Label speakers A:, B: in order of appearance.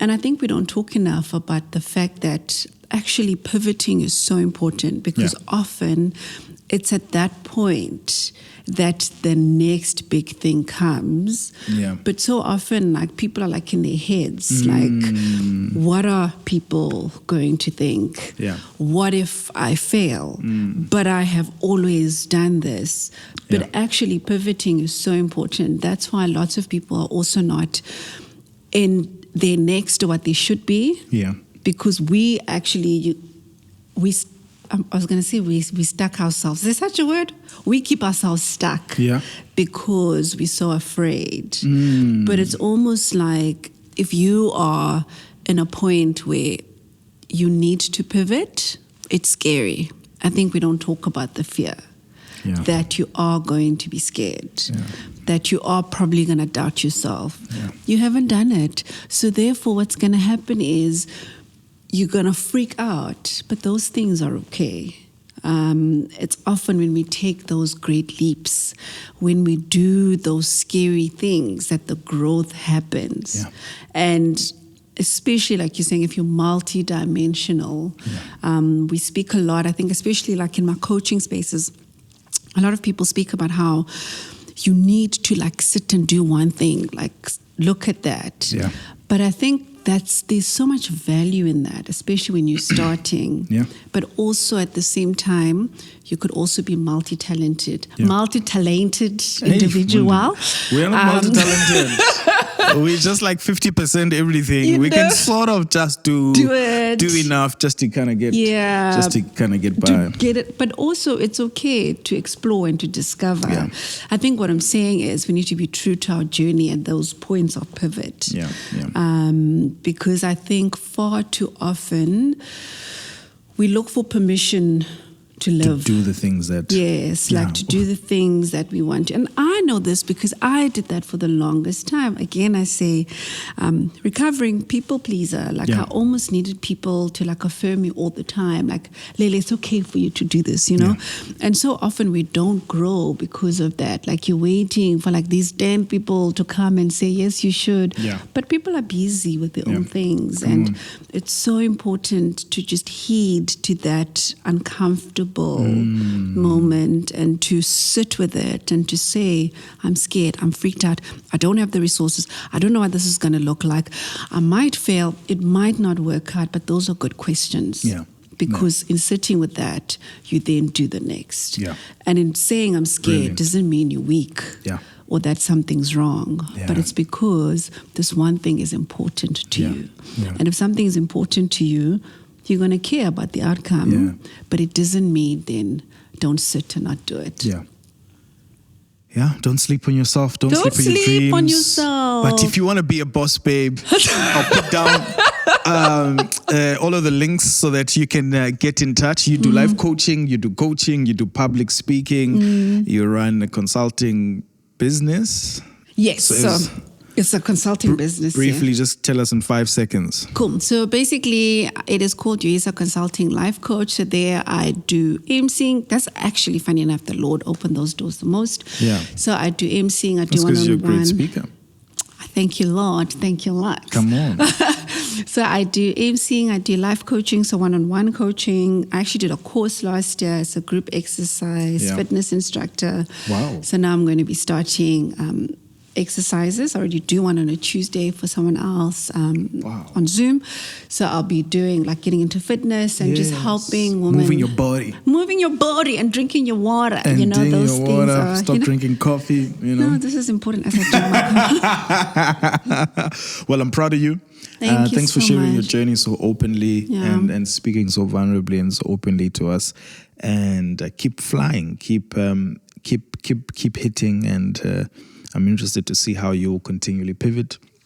A: And I think we don't talk enough about the fact that actually pivoting is so important, because often it's at that point that the next big thing comes.
B: Yeah.
A: But so often, like, people are like in their heads, like, what are people going to think?
B: Yeah.
A: What if I fail? But I have always done this. But actually pivoting is so important. That's why lots of people are also not in their next to what they should be.
B: Yeah.
A: Because we actually, I was going to say we stuck ourselves. Is there such a word? We keep ourselves stuck because we're so afraid. But it's almost like if you are in a point where you need to pivot, it's scary. I think we don't talk about the fear that you are going to be scared, that you are probably going to doubt yourself. You haven't done it. So therefore what's going to happen is you're going to freak out, but those things are okay. It's often when we take those great leaps, when we do those scary things, that the growth happens. And especially, like you're saying, if you're multi-dimensional, we speak a lot, I think, especially like in my coaching spaces, a lot of people speak about how you need to like sit and do one thing, like look at that. But I think there's so much value in that, especially when you're starting. But also at the same time, you could also be multi-talented individual.
B: We are not multi-talented. We're just like 50% everything. We can sort of just do enough just to kind of get by.
A: To get it, but also it's okay to explore and to discover. I think what I'm saying is we need to be true to our journey at those points of pivot. Because I think far too often we look for permission to live.
B: To do the things that...
A: Yes, like to do the things that we want to. And I know this because I did that for the longest time. Again, I say, recovering people pleaser. Like I almost needed people to like affirm me all the time. Like, Lele, it's okay for you to do this, you know? And so often we don't grow because of that. Like you're waiting for like these damn people to come and say, yes, you should. But people are busy with their own things. And it's so important to just heed to that uncomfortable moment and to sit with it and to say, I'm scared, I'm freaked out, I don't have the resources, I don't know what this is going to look like, I might fail, it might not work out, but those are good questions. Because in sitting with that, you then do the next. And in saying I'm scared doesn't mean you're weak or that something's wrong, but it's because this one thing is important to you. And if something is important to you, you're going to care about the outcome, but it doesn't mean then don't sit and not do it.
B: Don't sleep on yourself. Don't sleep on your dreams.
A: On yourself.
B: But if you want to be a boss babe, I'll put down all of the links so that you can get in touch. You do life coaching, you do coaching, you do public speaking, you run a consulting business.
A: Yes. So it's a consulting business.
B: Briefly, just tell us in 5 seconds.
A: Cool. So basically, it is called Yoisa Consulting Life Coach. So there I do emceeing. That's actually, funny enough, the Lord opened those doors the most. So I do emceeing. I do one-on-one.
B: That's because you're a great speaker.
A: Thank you, Lord. Thank you a lot.
B: Come on.
A: So I do emceeing. I do life coaching, so one-on-one coaching. I actually did a course last year as a group exercise fitness instructor.
B: Wow.
A: So now I'm going to be starting exercises. I already do one on a Tuesday for someone else on Zoom. So I'll be doing like getting into fitness and just helping women.
B: Moving your body and
A: drinking your water.
B: And
A: you know, those
B: your
A: things
B: water,
A: are...
B: Stop drinking coffee, you know.
A: No, this is important as I do my
B: Well, I'm proud of you. Thanks for sharing your journey so openly and speaking so vulnerably and so openly to us. And keep flying, keep hitting, and I'm interested to see how you will continually pivot